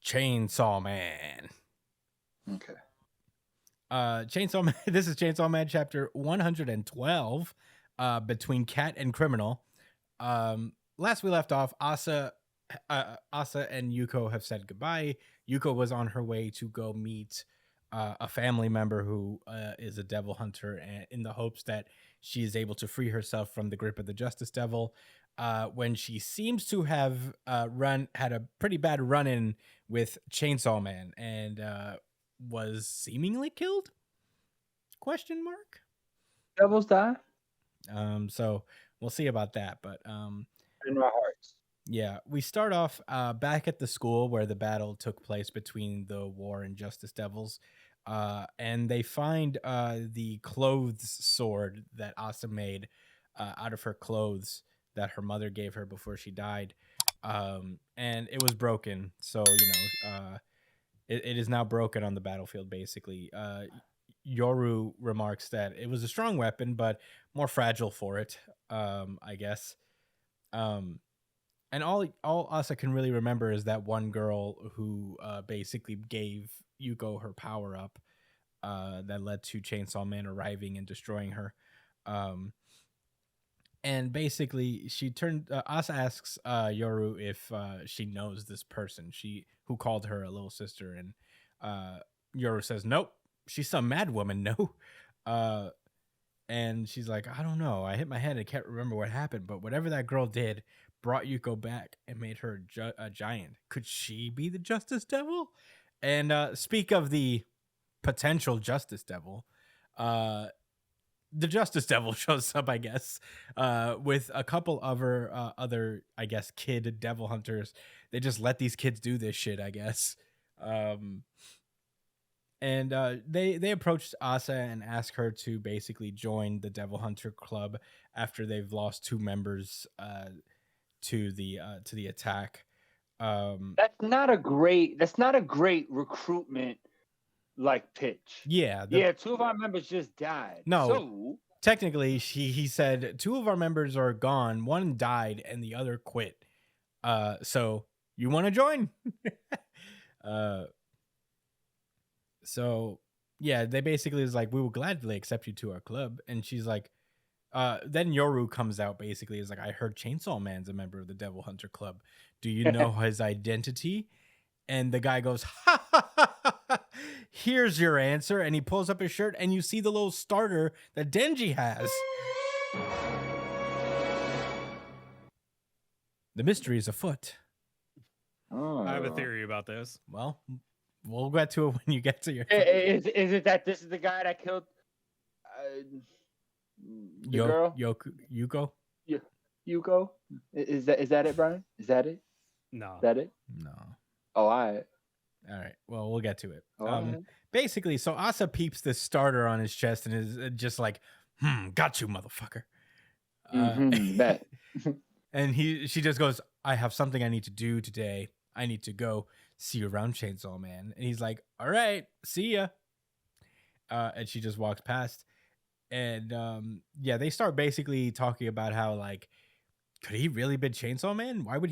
Chainsaw Man. Okay. Chainsaw Man. This is Chainsaw Man chapter 112. Between Cat and Criminal. Last we left off, Asa and Yuko have said goodbye. Yuko was on her way to go meet a family member who is a devil hunter, and in the hopes that she is able to free herself from the grip of the Justice Devil. When she seems to have had a pretty bad run-in with Chainsaw Man and was seemingly killed? Question mark. Devils die. So we'll see about that, but In my heart. yeah, we start off back at the school where the battle took place between the War and Justice Devils, and they find the clothes sword that Asa made out of her clothes that her mother gave her before she died, and it was broken. So it is now broken on the battlefield. Basically, Yoru remarks that it was a strong weapon, but more fragile for it. I guess. And all Asa can really remember is that one girl who basically gave Yuko her power up that led to Chainsaw Man arriving and destroying her. And basically, Asa asks Yoru if she knows this person, who called her a little sister, and Yoru says, "Nope, she's some mad woman, no." And she's like, "I don't know. I hit my head. I can't remember what happened, but whatever that girl did brought Yuko back and made her a giant. Could she be the Justice Devil?" And speak of the potential Justice Devil, the Justice Devil shows up, I guess, with a couple of other, I guess, kid devil hunters. They just let these kids do this shit, I guess. And they approached Asa and asked her to basically join the Devil Hunter Club after they've lost 2 members to the attack. That's not a great recruitment pitch. Yeah. 2 of our members just died. No. So technically, he said 2 of our members are gone. 1 died and the other quit. So you want to join? So yeah, they basically is like, we will gladly accept you to our club. And she's like, then Yoru comes out, basically is like, I heard Chainsaw Man's a member of the Devil Hunter Club. Do you know his identity? And the guy goes, ha, ha, ha, ha, ha. Here's your answer. And he pulls up his shirt and you see the little starter that Denji has. The mystery is afoot. I have a theory about this. Well, we'll get to it when you get to your. Is it that this is the guy that killed the girl? Yuko? Yeah. Yuko? Is that it, Brian? Is that it? No. Is that it? No. Oh, all right. All right. Well, we'll get to it. Right. Basically, so Asa peeps this starter on his chest and is just like, got you, motherfucker. Bet. And she just goes, I have something I need to do today. I need to go see you around, Chainsaw Man. And he's like, all right, see ya. And she just walks past. And yeah, they start basically talking about how, like, could he really be Chainsaw Man? Why would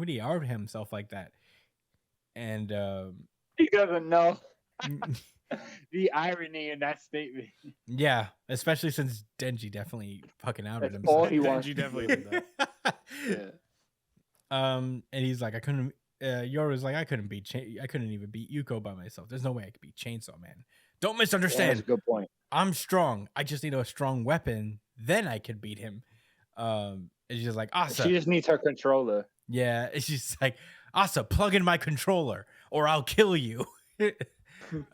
he arm himself like that? And he doesn't know the irony in that statement. Yeah, especially since Denji definitely fucking outed himself. All he wants. Denji definitely did that. Yeah. And he's like, I couldn't. Yoru's like, I couldn't even beat Yuko by myself. There's no way I could beat Chainsaw Man. Don't misunderstand. That's a good point. I'm strong. I just need a strong weapon. Then I could beat him. And she's just like, Asa. She just needs her controller. Yeah, she's like, Asa, plug in my controller or I'll kill you.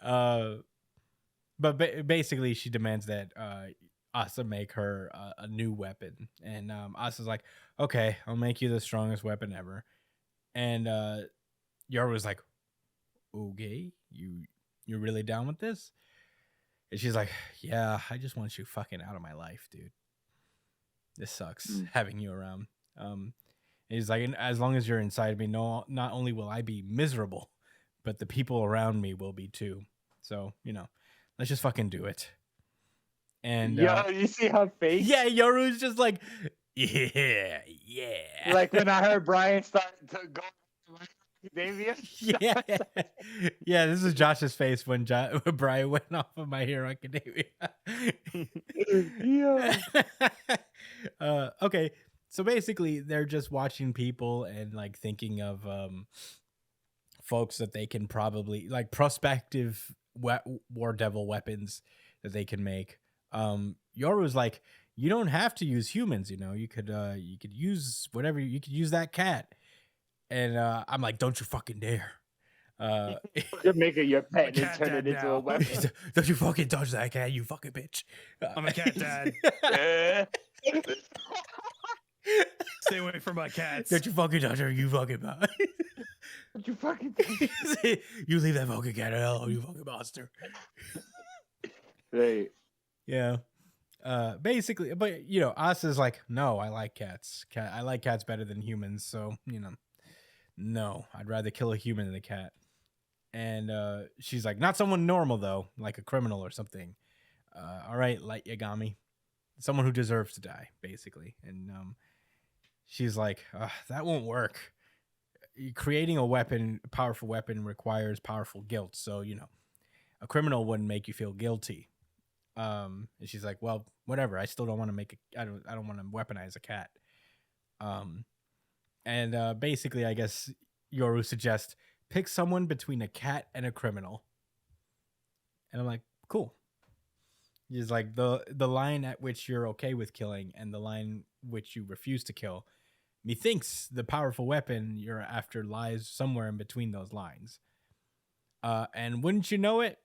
But basically, she demands that Asa make her a new weapon. And Asa's like, okay, I'll make you the strongest weapon ever. And Yoru's like, okay, you're really down with this? And she's like, yeah, I just want you fucking out of my life, dude. This sucks having you around. He's like, as long as you're inside me, not only will I be miserable, but the people around me will be too. So, let's just fucking do it. And you see her face? Yeah, Yoru's just like, yeah. Like when I heard Brian start to go, macadamia. Yeah, yeah. This is Josh's face when Brian went off of My Hero Academia. Yeah. Okay, so basically, they're just watching people and like thinking of folks that they can probably like prospective war devil weapons that they can make. Yoru's like, you don't have to use humans, you know. You could use whatever. You could use that cat. And I'm like, don't you fucking dare. Could make it your pet and cat turn dad it into a now. weapon. Don't you fucking touch that cat, you fucking bitch. I'm a cat dad. Stay away from my cats. Don't you fucking touch her, you fucking bot. Don't you fucking You leave that fucking cat alone, you fucking monster. Right. Yeah. Basically, but you know, Asa's like, no, I like cats. I like cats better than humans, so you know, no, I'd rather kill a human than a cat. And she's like, not someone normal though, like a criminal or something. All right, Light Yagami, someone who deserves to die, basically. And she's like, that won't work. Creating a weapon, a powerful weapon, requires powerful guilt. So you know, a criminal wouldn't make you feel guilty. And she's like, well, whatever. I still don't want to I don't want to weaponize a cat. And basically, I guess Yoru suggests pick someone between a cat and a criminal. And I'm like, cool. He's like, the line at which you're okay with killing and the line which you refuse to kill. Methinks the powerful weapon you're after lies somewhere in between those lines. And wouldn't you know it,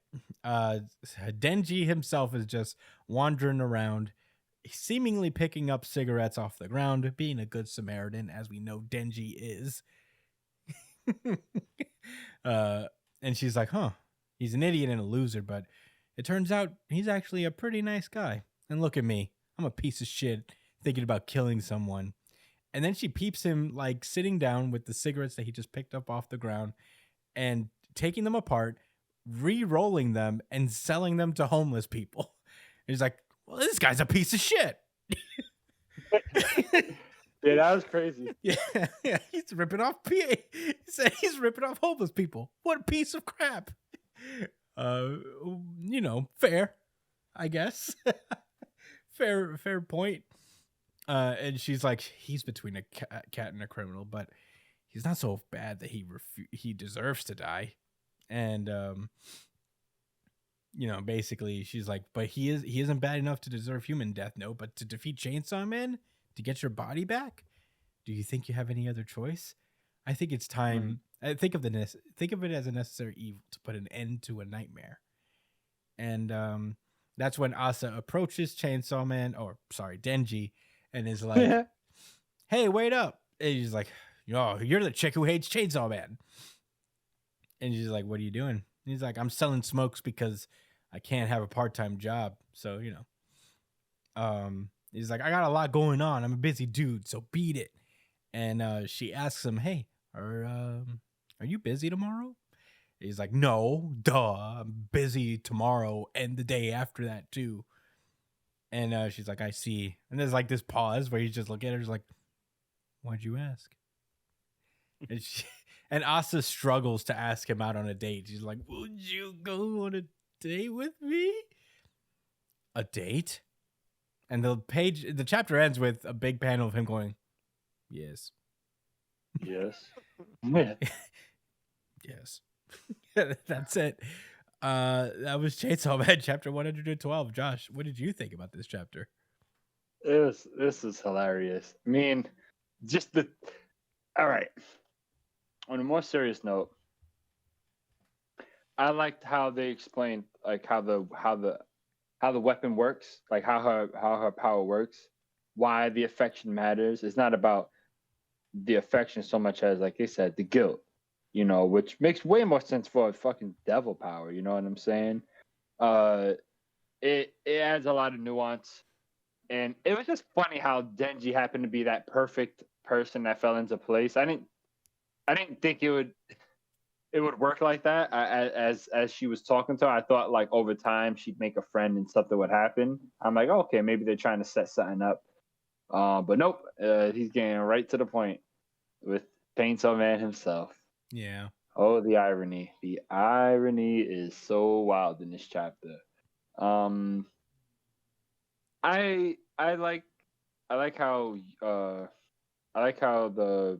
Denji himself is just wandering around, seemingly picking up cigarettes off the ground, being a good Samaritan, as we know Denji is. And she's like, huh, he's an idiot and a loser, but it turns out he's actually a pretty nice guy. And look at me, I'm a piece of shit thinking about killing someone. And then she peeps him like sitting down with the cigarettes that he just picked up off the ground and taking them apart, re-rolling them, and selling them to homeless people. And he's like, well, this guy's a piece of shit. Yeah, that was crazy. Yeah, he's ripping off He said he's ripping off homeless people. What a piece of crap. You know, fair, I guess. fair point. And she's like, he's between a cat and a criminal, but he's not so bad that he deserves to die. And you know, basically she's like, but he isn't bad enough to deserve human death, no, but to defeat Chainsaw Man, to get your body back, do you think you have any other choice? I think it's time. Think of it as a necessary evil to put an end to a nightmare. And that's when Asa approaches Chainsaw Man, or sorry, Denji, and is like, hey, wait up. And he's like, oh, you're the chick who hates Chainsaw Man. And she's like, what are you doing? And he's like, I'm selling smokes because I can't have a part-time job. So, you know, he's like, I got a lot going on. I'm a busy dude, so beat it. And she asks him, hey, are you busy tomorrow? He's like, no, duh, I'm busy tomorrow and the day after that too. And she's like, I see. And there's like this pause where he's just looking at her, like, why'd you ask? And Asa struggles to ask him out on a date. She's like, would you go on a date with me? A date? And the chapter ends with a big panel of him going, yes. Yes. Yes. That's it. That was Chainsaw Man chapter 112. Josh, what did you think about this chapter? This is hilarious. I mean, all right. On a more serious note, I liked how they explained like how the weapon works, like how her power works, why the affection matters. It's not about the affection so much as, like they said, the guilt, you know, which makes way more sense for a fucking devil power. You know what I'm saying? It adds a lot of nuance, and it was just funny how Denji happened to be that perfect person that fell into place. I didn't think it would work like that. As she was talking to her, I thought like over time she'd make a friend and something would happen. I'm like, oh, okay, maybe they're trying to set something up. But nope, he's getting right to the point with Chainsaw Man himself. Yeah. Oh, the irony. The irony is so wild in this chapter. Um, I like how I like how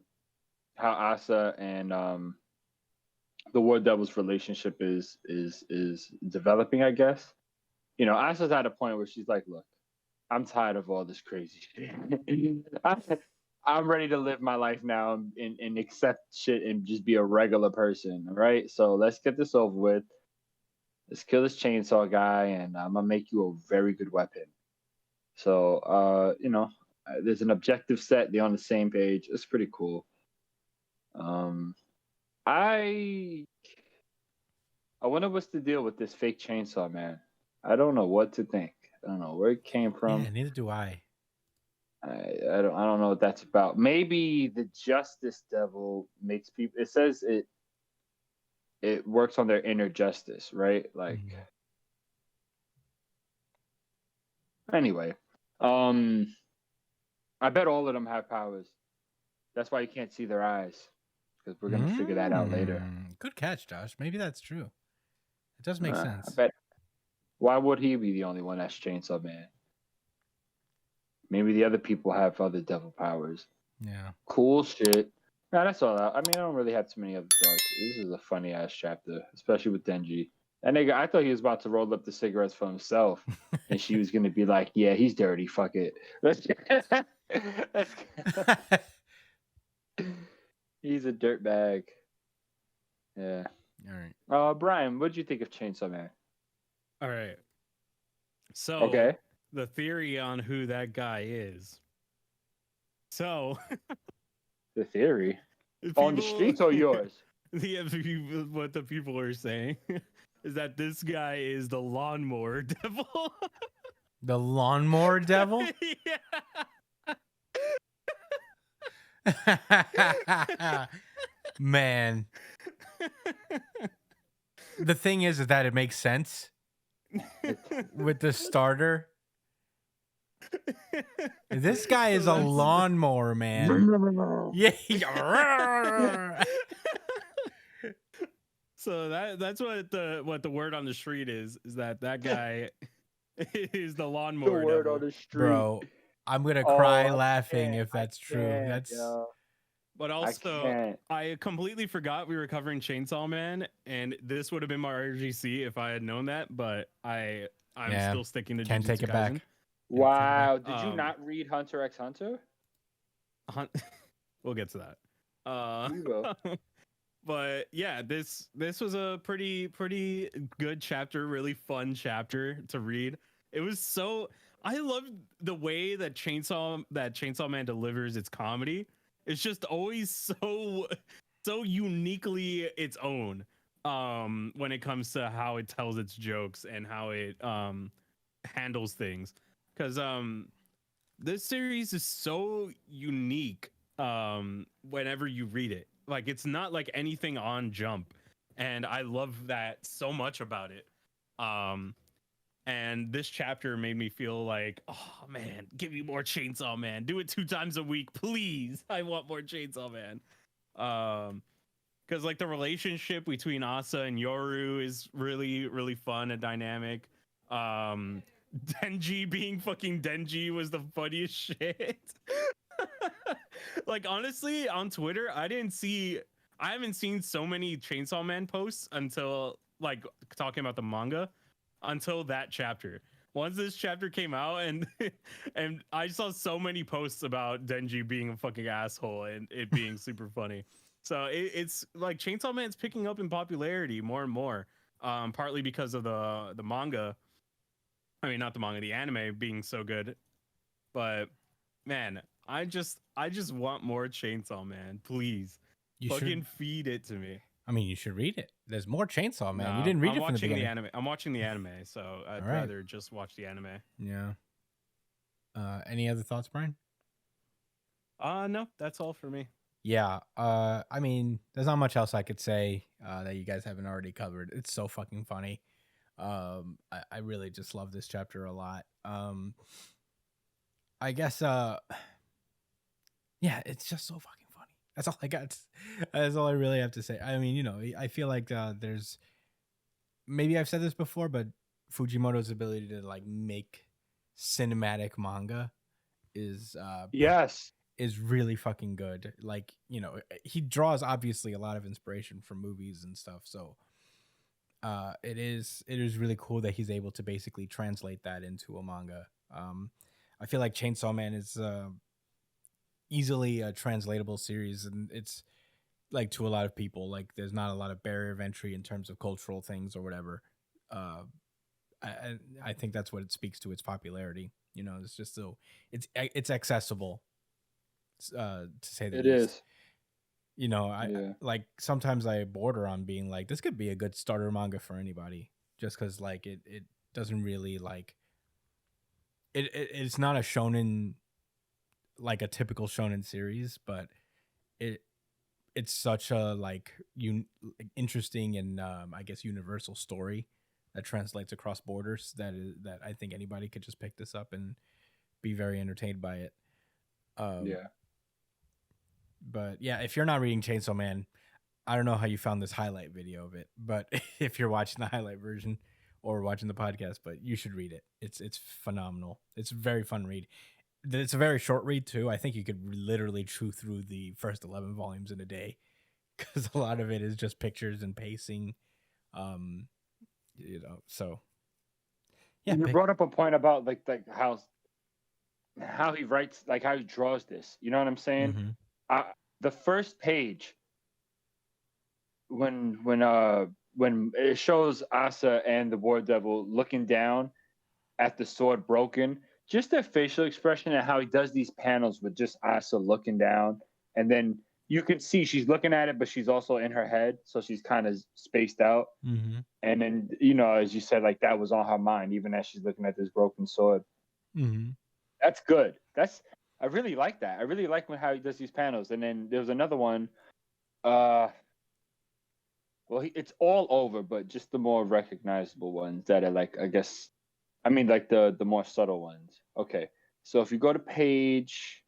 Asa and the War Devil's relationship is developing, I guess. You know, Asa's at a point where she's like, look, I'm tired of all this crazy shit. I'm ready to live my life now and accept shit and just be a regular person. All right. So let's get this over with. Let's kill this chainsaw guy, and I'm gonna make you a very good weapon. So, there's an objective set. They're on the same page. It's pretty cool. Um, I I wonder what's the deal with this fake chainsaw man. I don't know what to think. I don't know where it came from. Yeah, neither do I. I don't know what that's about. Maybe the Justice Devil makes people. It says it works on their inner justice, right? Like anyway, I bet all of them have powers. That's why you can't see their eyes because we're gonna figure that out later. Good catch, Josh. Maybe that's true. It does make sense. I bet. Why would he be the only one that's Chainsaw Man? Maybe the other people have other devil powers. Yeah. Cool shit. Nah, that's all. I mean, I don't really have too many other thoughts. This is a funny ass chapter, especially with Denji. That nigga, I thought he was about to roll up the cigarettes for himself, and she was gonna be like, "Yeah, he's dirty. Fuck it." He's a dirtbag. Yeah. All right. Brian, what'd you think of Chainsaw Man? All right. So Okay. the theory on who that guy is. So The theory on the streets or yours? What the people are saying is that this guy is the lawnmower devil. The lawnmower devil? Man. The thing is that it makes sense with the starter. This guy is a lawnmower man. Yeah. So that's what the word on the street is that guy is the lawnmower The word devil. on the street. Bro, I'm gonna cry I laughing can't, if that's I true. can't, That's yo. But I also, can't. I completely forgot we were covering Chainsaw Man, and this would have been my RGC if I had known that. But I'm Yeah, still sticking to can't Jujutsu take it Kaisen. back. Wow. Did you not read Hunter x Hunter? We'll get to that. You will. But yeah, this was a pretty good chapter, really fun chapter to read. It was so I love the way that Chainsaw Man delivers its comedy. It's just always so uniquely its own when it comes to how it tells its jokes and how it handles things. Because this series is so unique whenever you read it. Like, it's not like anything on Jump, and I love that so much about it. And this chapter made me feel like, oh man, give me more Chainsaw Man. Do it 2 times a week, please. I want more Chainsaw Man. Because like the relationship between Asa and Yoru is really, really fun and dynamic. Denji being fucking Denji was the funniest shit. Like, honestly, on Twitter, I haven't seen so many Chainsaw Man posts until, like, talking about the manga, until that chapter. Once this chapter came out, and and I saw so many posts about Denji being a fucking asshole and it being super funny. So it's like Chainsaw Man's picking up in popularity more and more, partly because of the manga. I mean, not the manga, the anime being so good. But man, I just want more Chainsaw Man, please. You Fucking should feed it to me. I mean, you should read it. There's more Chainsaw Man. Nah, You didn't read I'm it from the watching beginning. anime. I'm watching the anime, so I'd All right. rather just watch the anime. Yeah. Any other thoughts, Brian? No, that's all for me. Yeah. I mean, there's not much else I could say that you guys haven't already covered. It's so fucking funny. I really just love this chapter a lot. I guess yeah, it's just so fucking funny. That's all I got. That's all I really have to say. I mean, I feel like there's maybe I've said this before, but Fujimoto's ability to like make cinematic manga is Yes. is really fucking good. Like, he draws obviously a lot of inspiration from movies and stuff. So it is really cool that he's able to basically translate that into a manga. I feel like Chainsaw Man is easily a translatable series, and it's like to a lot of people, like there's not a lot of barrier of entry in terms of cultural things or whatever. Uh, I think that's what it speaks to its popularity. It's just so it's accessible, to say the It least. is. I like sometimes I border on being like this could be a good starter manga for anybody, just because like it doesn't really like it's not a shonen like a typical shonen series, but it it's such a like interesting and I guess universal story that translates across borders that I think anybody could just pick this up and be very entertained by it. Yeah. But yeah, if you're not reading Chainsaw Man, I don't know how you found this highlight video of it, but if you're watching the highlight version or watching the podcast, but you should read it. It's phenomenal. It's a very fun read. It's a very short read too. I think you could literally chew through the first 11 volumes in a day because a lot of it is just pictures and pacing. So yeah. You brought up a point about like how he writes, like how he draws this. You know what I'm saying? Mm-hmm. The first page when it shows Asa and the War Devil looking down at the sword broken, just their facial expression and how he does these panels with just Asa looking down, and then you can see she's looking at it, but she's also in her head, so she's kind of spaced out. Mm-hmm. And then as you said, like that was on her mind, even as she's looking at this broken sword. Mm-hmm. That's good. I really like that. I really like how he does these panels. And then there was another one. Well, it's all over, but just the more recognizable ones that are like, I guess, I mean, like the more subtle ones. Okay, so if you go to page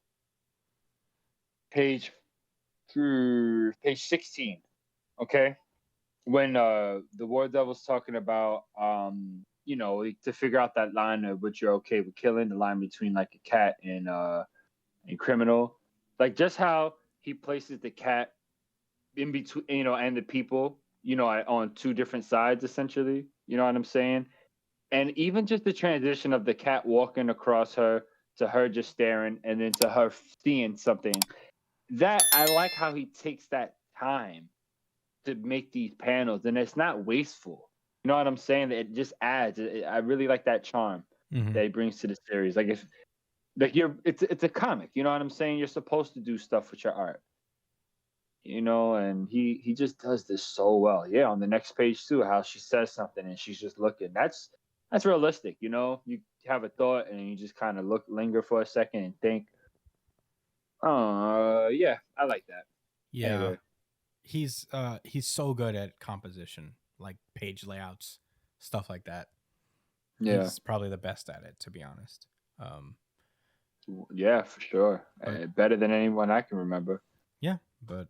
16, okay, when the War Devil's talking about to figure out that line of what you're okay with killing, the line between like a cat and criminal, like just how he places the cat in between, and the people, on two different sides essentially. You know what I'm saying? And even just the transition of the cat walking across her to her just staring, and then to her seeing something. That I like how he takes that time to make these panels, and it's not wasteful. You know what I'm saying? It just adds. I really like that charm that he brings to the series. Like if, like it's a comic. You know what I'm saying? You're supposed to do stuff with your art. And he just does this so well. Yeah, on the next page too, how she says something and she's just looking. That's realistic. You have a thought and you just kind of linger for a second and think. Yeah, I like that. Yeah. Anyway. He's so good at composition, like page layouts, stuff like that. Yeah. He's probably the best at it, to be honest. Yeah, for sure. Better than anyone I can remember. Yeah, but